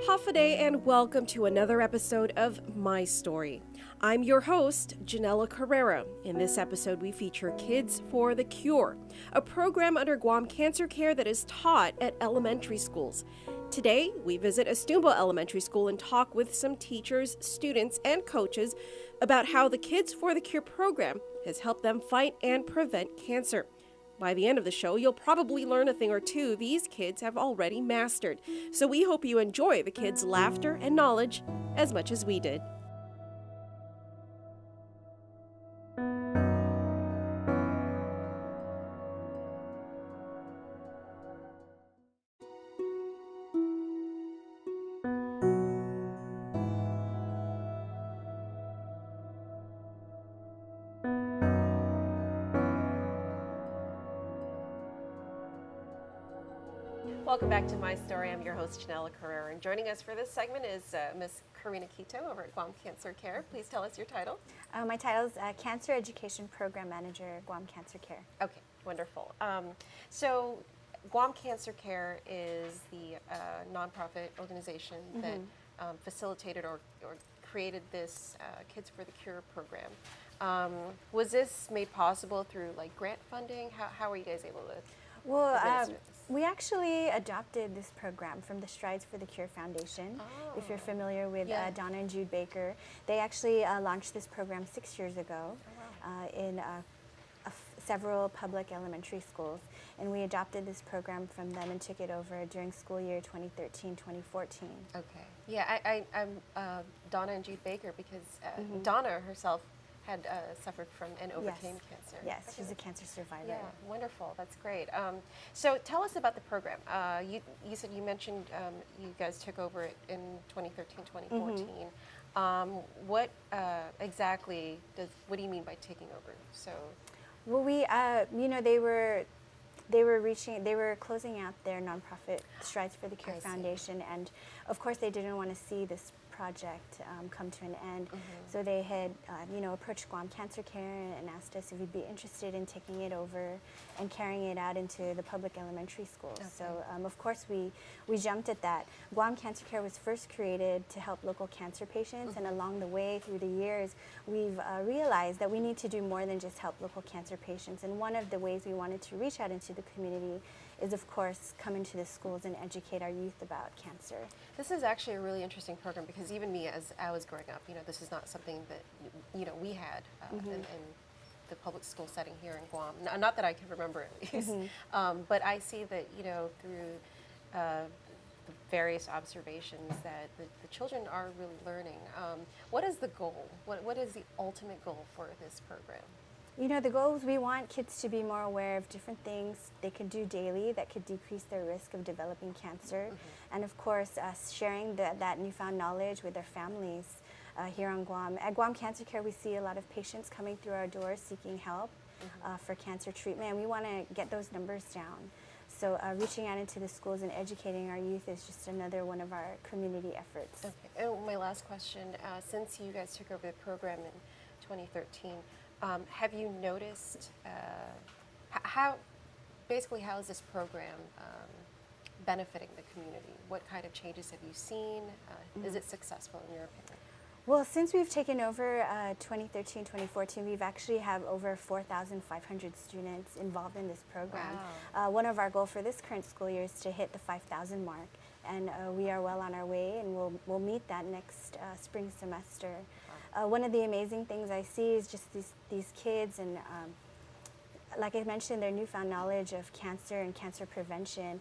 Hafaday and welcome to another episode of My Story. I'm your host, Janella Carrera. In this episode, we feature Kids for the Cure, a program under Guam Cancer Care that is taught at elementary schools. Today, we visit Estumbo Elementary School and talk with some teachers, students, and coaches about how the Kids for the Cure program has helped them fight and prevent cancer. By the end of the show, you'll probably learn a thing or two these kids have already mastered. So we hope you enjoy the kids' laughter and knowledge as much as we did. Welcome back to My Story. I'm your host, Janella Carrera, and joining us for this segment is Ms. Karina Quito over at Guam Cancer Care. Please tell us your title. My title is Cancer Education Program Manager, Guam Cancer Care. Okay, wonderful. So Guam Cancer Care is the nonprofit organization that facilitated or created this Kids for the Cure program. Was this made possible through like grant funding? How were you guys able to? Well, we actually adopted this program from the Strides for the Cure Foundation. Oh. If you're familiar with Donna and Jude Baker, they actually launched this program 6 years ago in several public elementary schools. And we adopted this program from them and took it over during school year 2013-2014. Okay. Yeah, I'm Donna and Jude Baker because Donna herself had suffered from and overcame cancer. Yes, she's a cancer survivor. Yeah, wonderful. That's great. So tell us about the program. You said you mentioned you guys took over it in 2013-2014. What exactly what do you mean by taking over? So, well, we they were closing out their nonprofit Strides for the Cure Foundation, and of course they didn't want to see this project come to an end. So they had approached Guam Cancer Care and asked us if we'd be interested in taking it over and carrying it out into the public elementary schools. Okay. So of course we jumped at that. Guam Cancer Care was first created to help local cancer patients, and along the way through the years we've realized that we need to do more than just help local cancer patients, and one of the ways we wanted to reach out into the community is, of course, come into the schools and educate our youth about cancer. This is actually a really interesting program because even me, as I was growing up, this is not something that we had in the public school setting here in Guam. Not that I can remember at least, but I see that through the various observations that the children are really learning. What is the goal? What is the ultimate goal for this program? The goals, we want kids to be more aware of different things they could do daily that could decrease their risk of developing cancer. And of course, sharing that newfound knowledge with their families here on Guam. At Guam Cancer Care, we see a lot of patients coming through our doors seeking help for cancer treatment, and we want to get those numbers down. So reaching out into the schools and educating our youth is just another one of our community efforts. Okay. And my last question, since you guys took over the program in 2013, have you noticed how is this program benefiting the community? What kind of changes have you seen? Is it successful in your opinion? Well, since we've taken over 2013-2014, we've actually have over 4,500 students involved in this program. Wow. One of our goals for this current school year is to hit the 5,000 mark, and we are well on our way, and we'll meet that next spring semester. One of the amazing things I see is just these kids, and like I mentioned, their newfound knowledge of cancer and cancer prevention,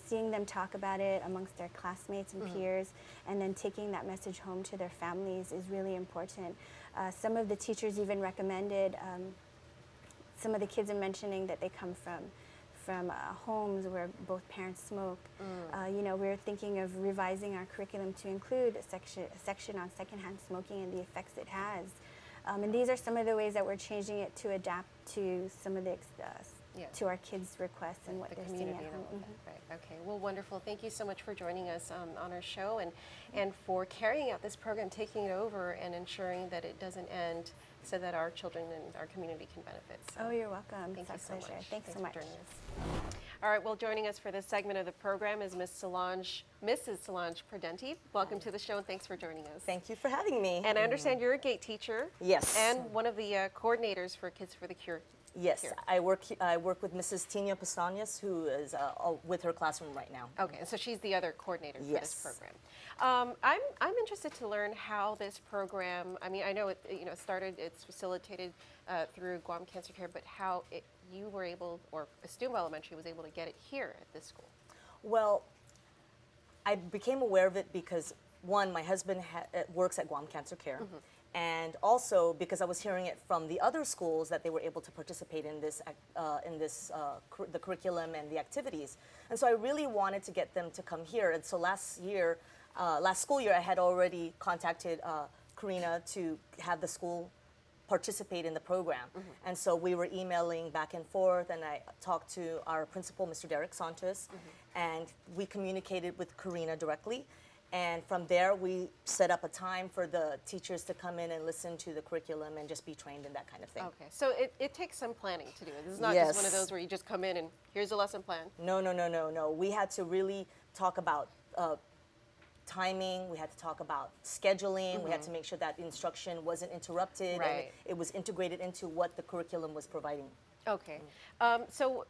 seeing them talk about it amongst their classmates and peers, and then taking that message home to their families is really important. Some of the teachers even recommended, some of the kids are mentioning that they come from homes where both parents smoke. We're thinking of revising our curriculum to include a section on secondhand smoking and the effects it has. And these are some of the ways that we're changing it to adapt to some of the to our kids' requests and what they're seeing at home. Right. Okay. Well, wonderful. Thank you so much for joining us on our show and for carrying out this program, taking it over, and ensuring that it doesn't end, so that our children and our community can benefit. So oh, you're welcome. Thank you so much. Thanks so much. For joining us. All right, well, joining us for this segment of the program is Mrs. Solange Prudenti. Welcome to the show, and thanks for joining us. Thank you for having me. And I understand you're a gate teacher. Yes. And one of the coordinators for Kids for the Cure. Yes, here. I work with Mrs. Tina Pestañas, who is with her classroom right now. Okay, so she's the other coordinator for Yes. this program. I'm interested to learn how this program. I mean, I know it's facilitated through Guam Cancer Care, but how you were able, or Estumbo Elementary was able to get it here at this school. Well, I became aware of it because one, my husband works at Guam Cancer Care. And also because I was hearing it from the other schools that they were able to participate in the curriculum and the activities. And so I really wanted to get them to come here. And so last school year, I had already contacted Karina to have the school participate in the program. And so we were emailing back and forth, and I talked to our principal, Mr. Derek Santos, and we communicated with Karina directly. And from there, we set up a time for the teachers to come in and listen to the curriculum and just be trained in that kind of thing. Okay, so it takes some planning to do it. This is not Yes. just one of those where you just come in and here's a lesson plan. No. We had to really talk about timing. We had to talk about scheduling. We had to make sure that instruction wasn't interrupted and Right. it was integrated into what the curriculum was providing. Okay, so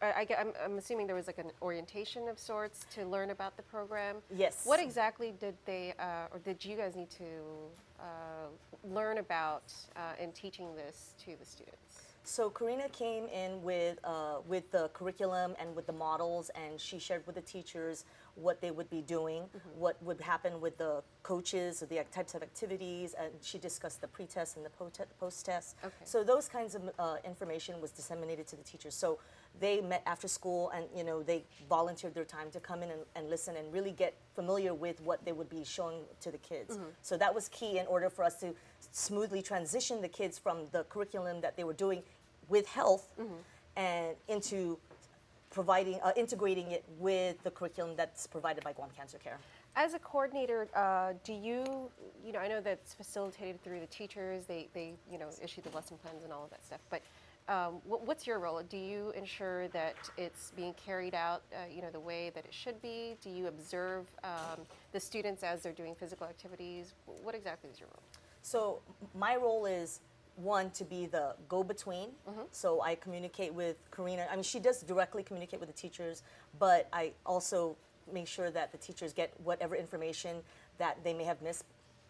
I'm assuming there was like an orientation of sorts to learn about the program. Yes. What exactly did they, or did you guys need to learn about in teaching this to the students? So Karina came in with the curriculum and with the models, and she shared with the teachers what they would be doing, what would happen with the coaches, or the types of activities, and she discussed the pre-test and the post-test. Okay. So those kinds of information was disseminated to the teachers. So they met after school, and they volunteered their time to come in and listen and really get familiar with what they would be showing to the kids. So that was key in order for us to smoothly transition the kids from the curriculum that they were doing with health and into providing, integrating it with the curriculum that's provided by Guam Cancer Care. As a coordinator, do you, I know that's facilitated through the teachers, they issue the lesson plans and all of that stuff, but what's your role? Do you ensure that it's being carried out, the way that it should be? Do you observe the students as they're doing physical activities? What exactly is your role? So my role is, one, to be the go-between. So I communicate with Karina. I mean, she does directly communicate with the teachers, but I also make sure that the teachers get whatever information that they may have missed.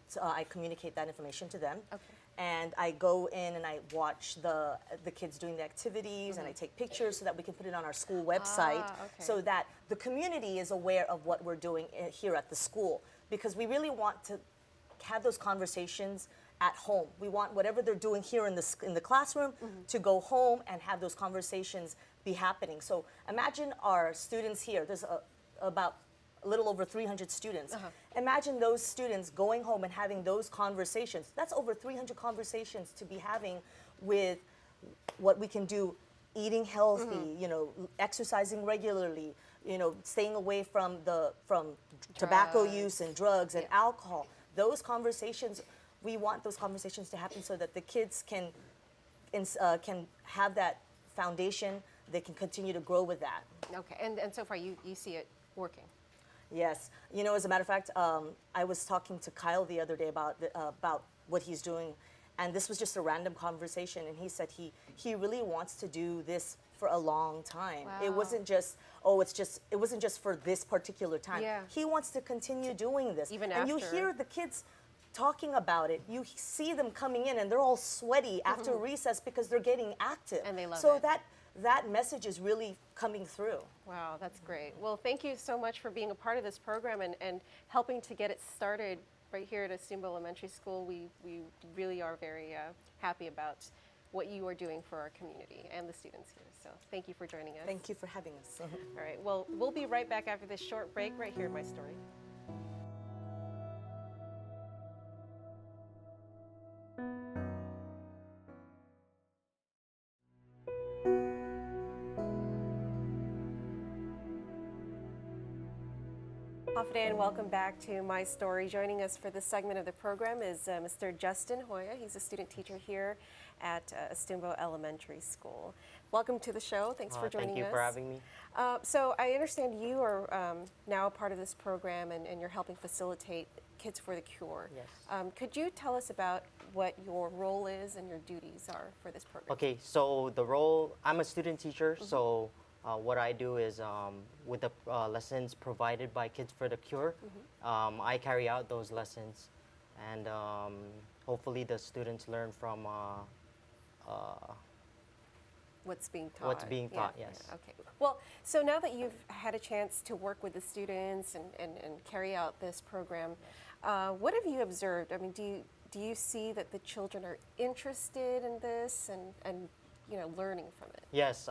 So I communicate that information to them. Okay. And I go in and I watch the kids doing the activities, and I take pictures so that we can put it on our school website, okay. so that the community is aware of what we're doing here at the school, because we really want to have those conversations at home. We want whatever they're doing here in the classroom to go home and have those conversations be happening. So imagine our students here. There's about a little over 300 students. Imagine those students going home and having those conversations. That's over 300 conversations to be having with what we can do, eating healthy, exercising regularly, staying away from tobacco use and drugs and alcohol. Those conversations, we want those conversations to happen so that the kids can have that foundation. They can continue to grow with that. Okay, and so far you see it working. Yes, as a matter of fact, I was talking to Kyle the other day about what he's doing, and this was just a random conversation, and he said he really wants to do this for a long time. Wow. It wasn't just it wasn't just for this particular time. Yeah. He wants to continue doing this. Even and you after. hear the kids talking about it. You see them coming in and they're all sweaty after recess because they're getting active. And they love so it. that message is really coming through. Wow, that's great. Well, thank you so much for being a part of this program and helping to get it started right here at Estumbo Elementary School. We really are very happy about what you are doing for our community and the students here. So thank you for joining us. Thank you for having us. All right, well, we'll be right back after this short break right here in My Story. Hafadan, welcome back to My Story. Joining us for this segment of the program is Mr. Justin Hoya. He's a student teacher here at Estumbo Elementary School. Welcome to the show. Thanks for joining us. Thank you for having me. So I understand you are now a part of this program and you're helping facilitate Kids for the Cure. Yes. Could you tell us about what your role is and your duties are for this program? Okay, so the role, I'm a student teacher, so what I do is with the lessons provided by Kids for the Cure, I carry out those lessons, and hopefully the students learn from What's being taught. what's being taught, yes. Okay. Well, so now that you've had a chance to work with the students and carry out this program, what have you observed? I mean, do you see that the children are interested in this and learning from it? Yes,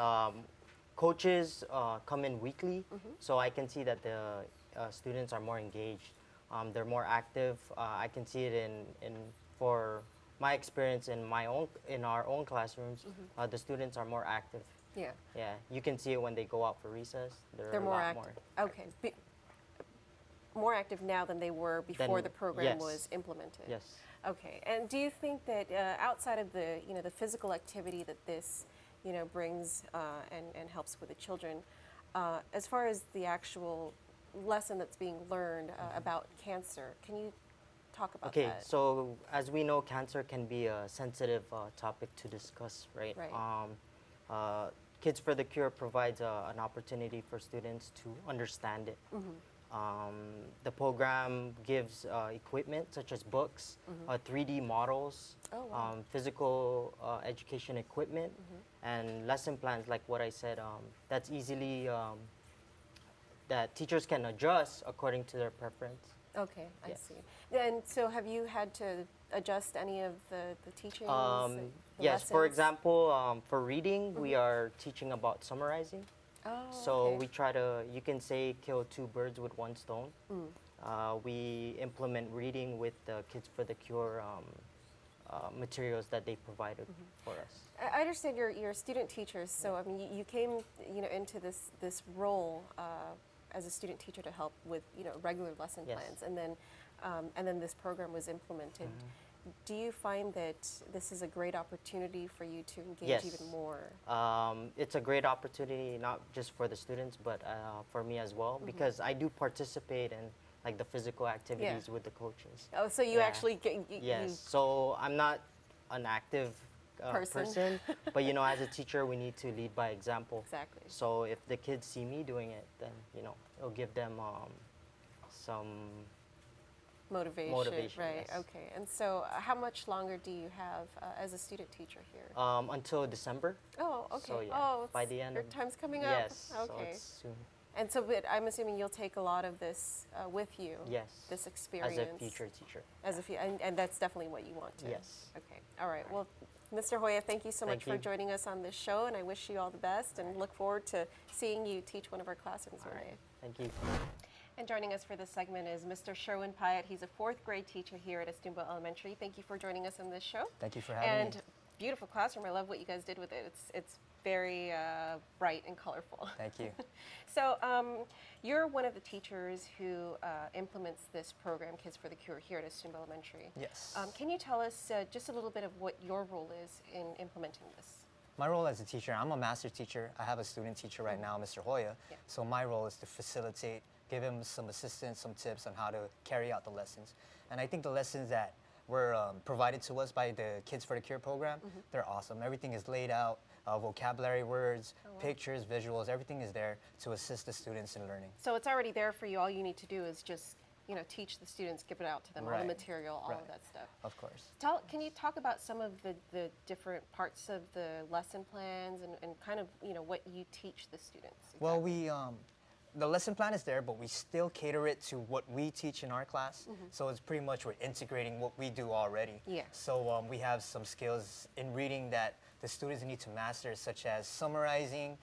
coaches come in weekly, so I can see that the students are more engaged. They're more active. I can see it in for my experience in our own classrooms. The students are more active. Yeah. Yeah, you can see it when they go out for recess. They're a more lot active. more. Okay. More active now than they were before the program yes. was implemented. Yes. Okay. And do you think that outside of the the physical activity that this brings and helps with the children, as far as the actual lesson that's being learned about cancer, can you talk about Okay, that? so as we know, cancer can be a sensitive topic to discuss, right? Right. Kids for the Cure provides an opportunity for students to understand it. The program gives equipment such as books, 3D models, Oh, wow. physical education equipment, and lesson plans like what I said, that's easily, that teachers can adjust according to their preference. Okay, I Yes. see. And so have you had to adjust any of the teachings? The Yes, for lessons? example, for reading, we are teaching about summarizing. Oh, So okay. we try to, you can say, kill two birds with one stone. We implement reading with the Kids for the Cure materials that they provided for us. I understand you're student teachers, so I mean you came into this role as a student teacher to help with regular lesson Yes. plans, and then this program was implemented. Do you find that this is a great opportunity for you to engage Yes. even more? It's a great opportunity, not just for the students, but for me as well, because I do participate in like the physical activities with the coaches. Oh, so you Yeah. actually get Yes, so I'm not an active person, but as a teacher, we need to lead by example. Exactly. So if the kids see me doing it, then it'll give them some motivation, right? yes. Okay. And so, how much longer do you have as a student teacher here? until December. Oh, okay. So yeah, Oh, by the end your of time's coming up. yes, so Okay. it's soon. And so, but I'm assuming you'll take a lot of this with you. Yes, This experience. as a future teacher. And that's definitely what you want to. Yes. Okay. All right. Well, Mr. Hoya, thank you so much Thank for you. joining us on this show, and I wish you all the best, and look forward to seeing you teach one of our classrooms one day. Thank you. And joining us for this segment is Mr. Sherwin Pyatt. He's a fourth grade teacher here at Estumbo Elementary. Thank you for joining us on this show. Thank you for having And me. beautiful classroom. I love what you guys did with it. It's very bright and colorful. Thank you. So you're one of the teachers who implements this program, Kids for the Cure, here at Estumbo Elementary. Yes. Can you tell us just a little bit of what your role is in implementing this? My role as a teacher, I'm a master teacher. I have a student teacher right now, Mr. Hoya. Yeah. So my role is to facilitate, give him some assistance, some tips on how to carry out the lessons. And I think the lessons that were provided to us by the Kids for the Cure program, they're awesome. Everything is laid out, vocabulary words, pictures, visuals, everything is there to assist the students in learning. So it's already there for you. All you need to do is just teach the students, give it out to them, all the Right. material, all of Right. that stuff. Of course. Can you talk about some of the different parts of the lesson plans and kind of what you teach the students? Well, exactly? the lesson plan is there, but we still cater it to what we teach in our class. So it's pretty much we're integrating what we do already. Yeah. So we have some skills in reading that the students need to master, such as summarizing,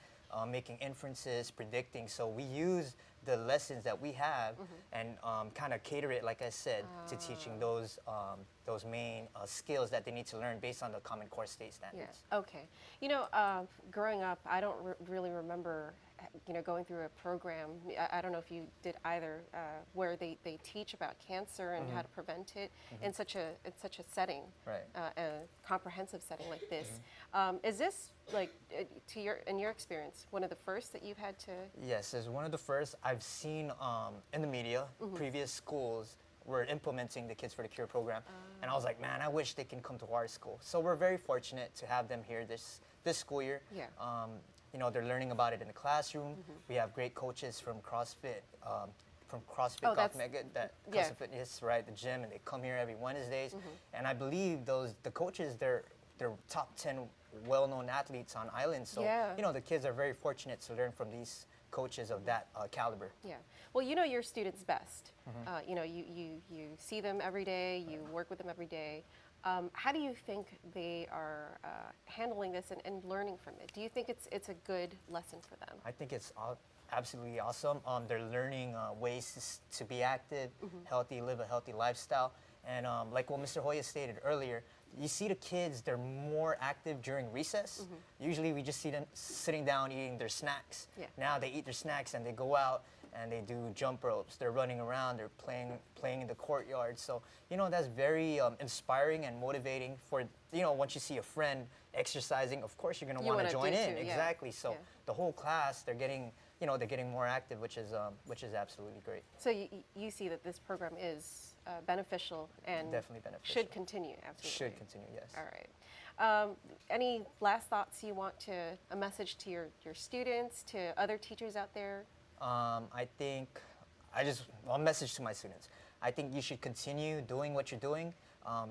making inferences, predicting. So we use the lessons that we have and kind of cater it, like I said, to teaching those main skills that they need to learn based on the Common Core state standards. Yeah. Okay. You know, growing up, I don't really remember, you know, going through a program. I don't know if you did either, where they teach about cancer and how to prevent it in such a setting, Right. A comprehensive setting like this. Is this like in your experience one of the first that you've had to? Yes, as one of the first. I've seen in the media previous schools were implementing the Kids for the Cure program, and I was like, man, I wish they can come to our school. So we're very fortunate to have them here this school year. Yeah. You know, they're learning about it in the classroom. We have great coaches from CrossFit, Oh, that's- Golf Mega, that yeah. CrossFit Fitness, right, the gym, and they come here every Wednesdays. And I believe the coaches, they're top 10 well-known athletes on island. So Yeah. you know, the kids are very fortunate to learn from these coaches of that caliber. Yeah. Well, you know your students best. You know, you see them every day. You work with them every day. How do you think they are handling this and learning from it? Do you think it's a good lesson for them? I think it's absolutely awesome. They're learning ways to be active, healthy, live a healthy lifestyle. And like what Mr. Hoya stated earlier, you see the kids, they're more active during recess. Usually we just see them sitting down eating their snacks. Yeah. Now they eat their snacks and they go out and they do jump ropes. They're running around, they're playing in the courtyard. So, you know, that's very inspiring and motivating for, you know, once you see a friend exercising, of course you're gonna You want wanna to join do in. too, yeah. Exactly. So Yeah. the whole class, they're getting more active, which is absolutely great. So you see that this program is beneficial and Definitely beneficial. should continue. Absolutely. Should continue, yes. All right. Any last thoughts you want a message to your students, to other teachers out there? I think a message to my students. I think you should continue doing what you're doing.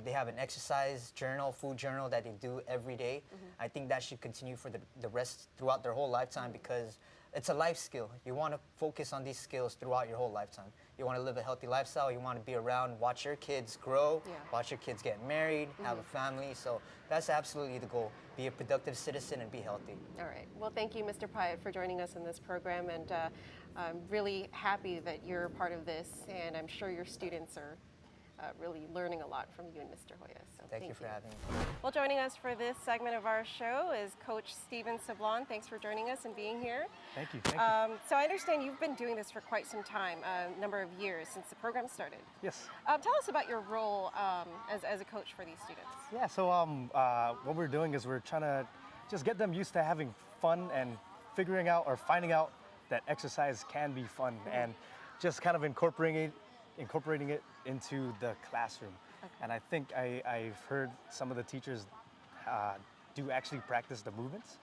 They have an exercise journal, food journal that they do every day. I think that should continue for the rest throughout their whole lifetime because it's a life skill. You want to focus on these skills throughout your whole lifetime. You want to live a healthy lifestyle. You want to be around, watch your kids grow, Yeah. watch your kids get married, have a family. So that's absolutely the goal. Be a productive citizen and be healthy. All right. Well, thank you, Mr. Pyatt, for joining us in this program, and I'm really happy that you're part of this, and I'm sure your students are really learning a lot from you and Mr. Hoya. So Thank you for having me. Well, joining us for this segment of our show is Coach Steven Sablon. Thanks for joining us and being here. Thank you. Thank you. So I understand you've been doing this for quite some time, a number of years since the program started. Yes. Tell us about your role as a coach for these students. Yeah. So what we're doing is we're trying to just get them used to having fun and figuring out or finding out that exercise can be fun and just kind of incorporating it into the classroom. Okay. And I think I've heard some of the teachers do actually practice the movements.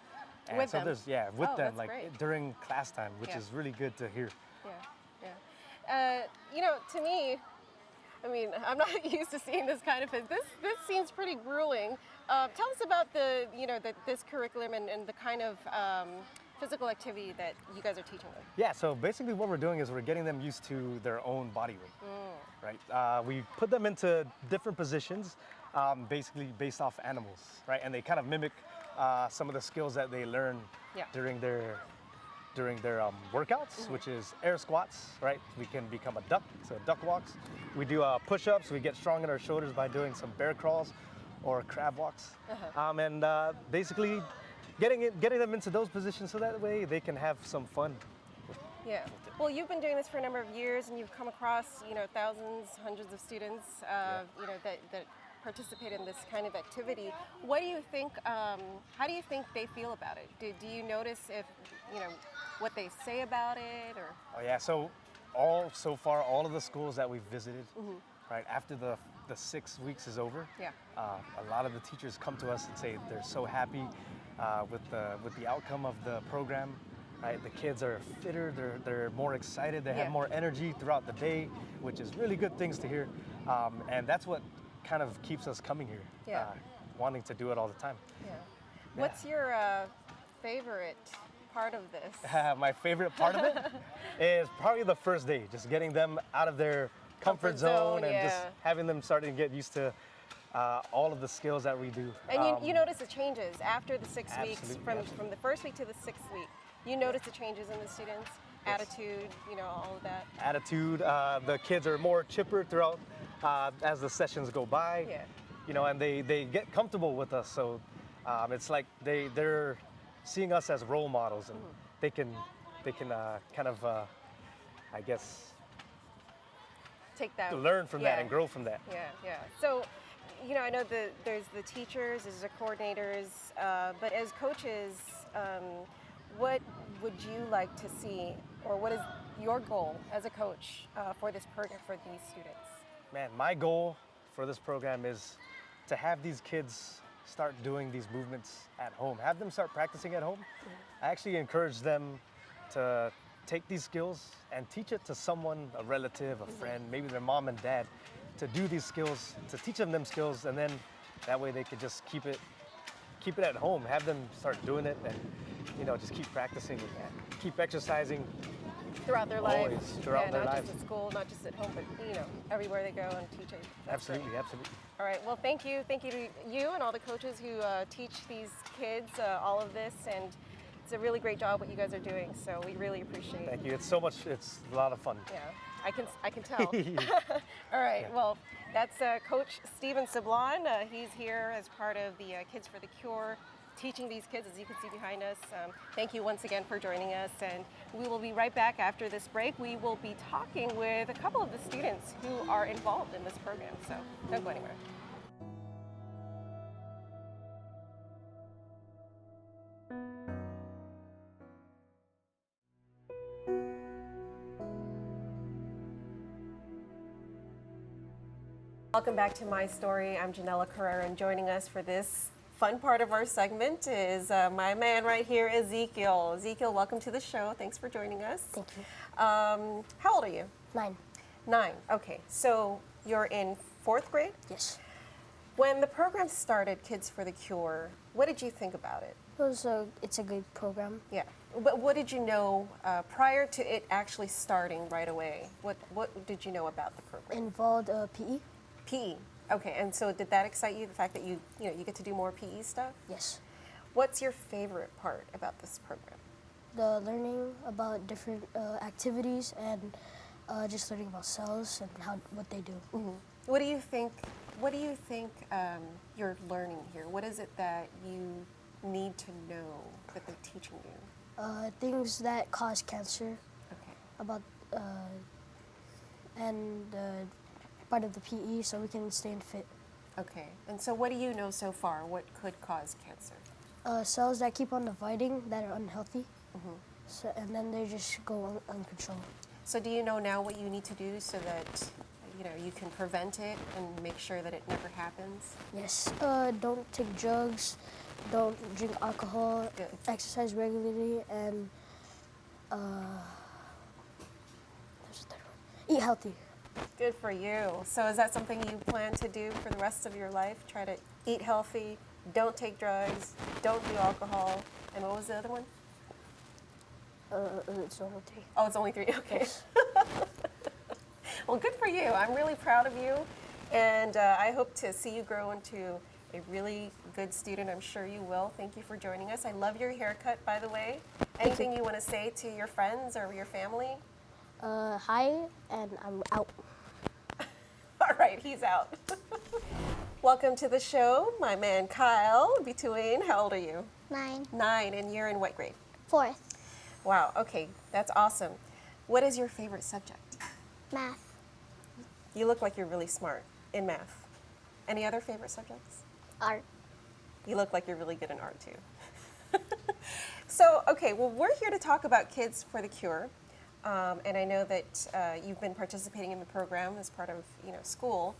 And With so them? there's with Oh, them that's like great. during class time, which Yeah. is really good to hear. Yeah. You know, to me, I mean, I'm not used to seeing this kind of thing. This seems pretty grueling. Tell us about this curriculum and the kind of physical activity that you guys are teaching them. Yeah, so basically what we're doing is we're getting them used to their own body weight, right? We put them into different positions, basically based off animals, right? And they kind of mimic some of the skills that they learn Yeah. during their workouts, which is air squats, right? We can become a duck, so duck walks. We do push-ups. We get strong in our shoulders by doing some bear crawls or crab walks, and basically getting them into those positions so that way they can have some fun. Yeah. Well, you've been doing this for a number of years, and you've come across, thousands, hundreds of students, that participate in this kind of activity. What do you think? How do you think they feel about it? Do you notice if, what they say about it, or? Oh yeah. So far, all of the schools that we've visited, right after the 6 weeks is over, Yeah. a lot of the teachers come to us and say they're so happy with the outcome of the program. Right? The kids are fitter, they're more excited, they Yeah. have more energy throughout the day, which is really good things to hear. And that's what kind of keeps us coming here, Yeah. wanting to do it all the time. Yeah. What's your favorite part of this? My favorite part of it is probably the first day, just getting them out of their comfort zone and just yeah. having them starting to get used to all of the skills that we do. And you notice the changes after the 6 weeks, absolutely, from absolutely. the first week to the 6th week. You notice the changes in the students. attitude, you know, all of that. Attitude. The kids are more chipper throughout as the sessions go by. Yeah. You know, and they get comfortable with us. So it's like they're seeing us as role models, and they can kind of I guess Take that. learn from that Yeah. and grow from that. Yeah, yeah. So, you know, I know there's the teachers, there's the coordinators, but as coaches, what would you like to see, or what is your goal as a coach for this program for these students? Man, my goal for this program is to have these kids start doing these movements at home, have them start practicing at home. I actually encourage them to take these skills and teach it to someone, a relative, a friend, maybe their mom and dad, to do these skills, to teach them skills, and then that way they could just keep it at home, have them start doing it, and you know, just keep practicing and keep exercising. Throughout their life. Always, throughout their not lives. just at school, not just at home, but, you know, everywhere they go and teach it. That's great. Absolutely, absolutely. All right, well, thank you. Thank you to you and all the coaches who teach these kids all of this, and it's a really great job what you guys are doing, so we really appreciate it. Thank you. It's a lot of fun. Yeah, I can tell. All right, well, that's Coach Steven Sablon. He's here as part of the Kids for the Cure, teaching these kids, as you can see behind us. Thank you once again for joining us, and we will be right back after this break. We will be talking with a couple of the students who are involved in this program, so don't go anywhere. Welcome back to My Story. I'm Janella Carrera, and joining us for this fun part of our segment is my man right here, Ezekiel. Ezekiel, welcome to the show. Thanks for joining us. Thank you. How old are you? 9. 9. Okay, so you're in 4th grade? Yes. When the program started, Kids for the Cure, what did you think about it? It's a good program. Yeah. But what did you know prior to it actually starting right away? What did you know about the program? Involved PE. PE. Okay, and so did that excite you, the fact that you get to do more PE stuff? Yes. What's your favorite part about this program? The learning about different activities and just learning about cells and what they do. Mm-hmm. What do you think you're learning here? What is it that you need to know that they're teaching you? Things that cause cancer. Okay. About and part of the PE, so we can stay fit. Okay. And so what do you know so far? What could cause cancer? Cells that keep on dividing that are unhealthy. So, and then they just go uncontrolled. So do you know now what you need to do so that you can prevent it and make sure that it never happens? Yes. Don't take drugs. Don't drink alcohol. Good. Exercise regularly, and there's a third one. Eat healthy. Good for you. So is that something you plan to do for the rest of your life? Try to eat healthy, don't take drugs, don't do alcohol, and what was the other one? It's only 3. Oh, it's only 3. Okay. Yes. Well, good for you. I'm really proud of you, and I hope to see you grow into a really good student. I'm sure you will. Thank you for joining us. I love your haircut, by the way. Anything you want to say to your friends or your family? Hi, and I'm out. All right, he's out. Welcome to the show, my man Kyle Between. How old are you? 9. 9, and you're in what grade? 4th. Wow, okay, that's awesome. What is your favorite subject? Math. You look like you're really smart in math. Any other favorite subjects? Art. You look like you're really good in art too. So, okay, well, we're here to talk about Kids for the Cure. And I know that you've been participating in the program as part of school.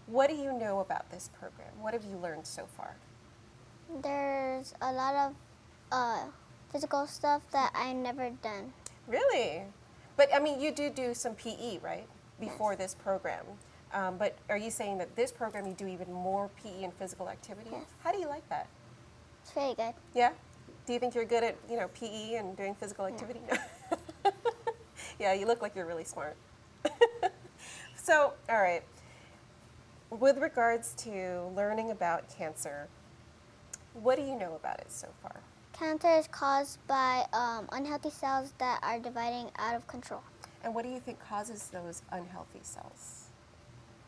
What do you know about this program? What have you learned so far? There's a lot of physical stuff that I never done. Really? But I mean, you do some PE, right? Before this program. But are you saying that this program you do even more PE and physical activity? Yes. How do you like that? It's very good. Yeah? Do you think you're good at, PE and doing physical activity? Yeah, you look like you're really smart. So, all right. With regards to learning about cancer, what do you know about it so far? Cancer is caused by unhealthy cells that are dividing out of control. And what do you think causes those unhealthy cells?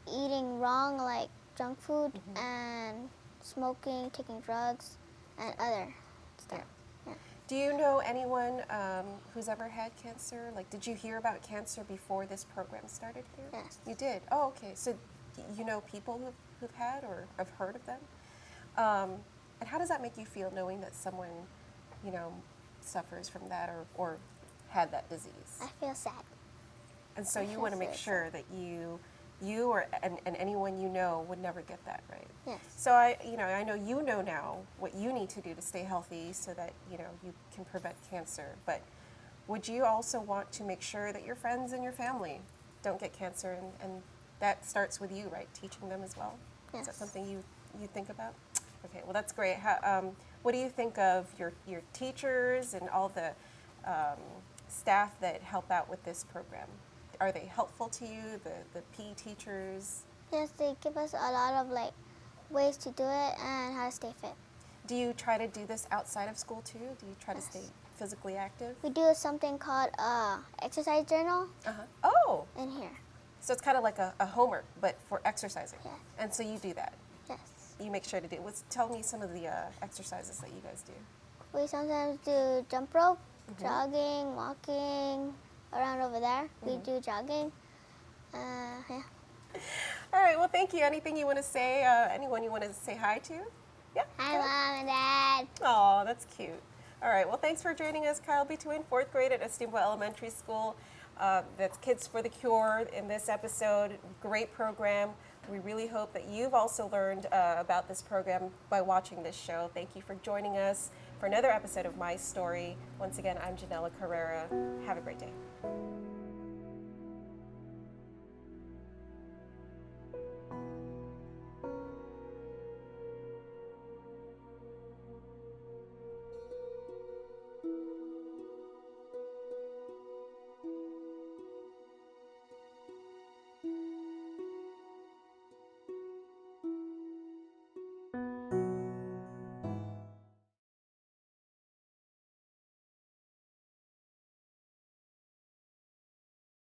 Eating wrong, like junk food, and smoking, taking drugs, and other stuff. Yeah. Do you know anyone who's ever had cancer? Like, did you hear about cancer before this program started here? Yes. You did? Oh, okay. So you know people who've had or have heard of them? And how does that make you feel knowing that someone, you know, suffers from that or had that disease? I feel sad. And so I you feel want to make so sure that you and anyone you know would never get that, right? Yes. So I know you know now what you need to do to stay healthy so that, you know, you can prevent cancer. But would you also want to make sure that your friends and your family don't get cancer, and that starts with you, right? Teaching them as well? Yes. Is that something you think about? Okay, well that's great. How, what do you think of your teachers and all the staff that help out with this program? Are they helpful to you, the PE teachers? Yes, they give us a lot of like ways to do it and how to stay fit. Do you try to do this outside of school too? Do you try to stay physically active? We do something called exercise journal Oh, in here. so it's kind of like a homework, but for exercising. Yeah. And so you do that. Yes. You make sure to do. Tell me some of the exercises that you guys do. We sometimes do jump rope, jogging, walking around over there. We do jogging. Yeah. All right. Well, thank you. Anything you want to say? Anyone you want to say hi to? Yeah. Hi, Mom and Dad. Oh, that's cute. All right. Well, thanks for joining us, Kyle Between, 4th grade at Estimbo Elementary School. That's Kids for the Cure in this episode. Great program. We really hope that you've also learned about this program by watching this show. Thank you for joining us for another episode of My Story. Once again, I'm Janella Carrera. Have a great day.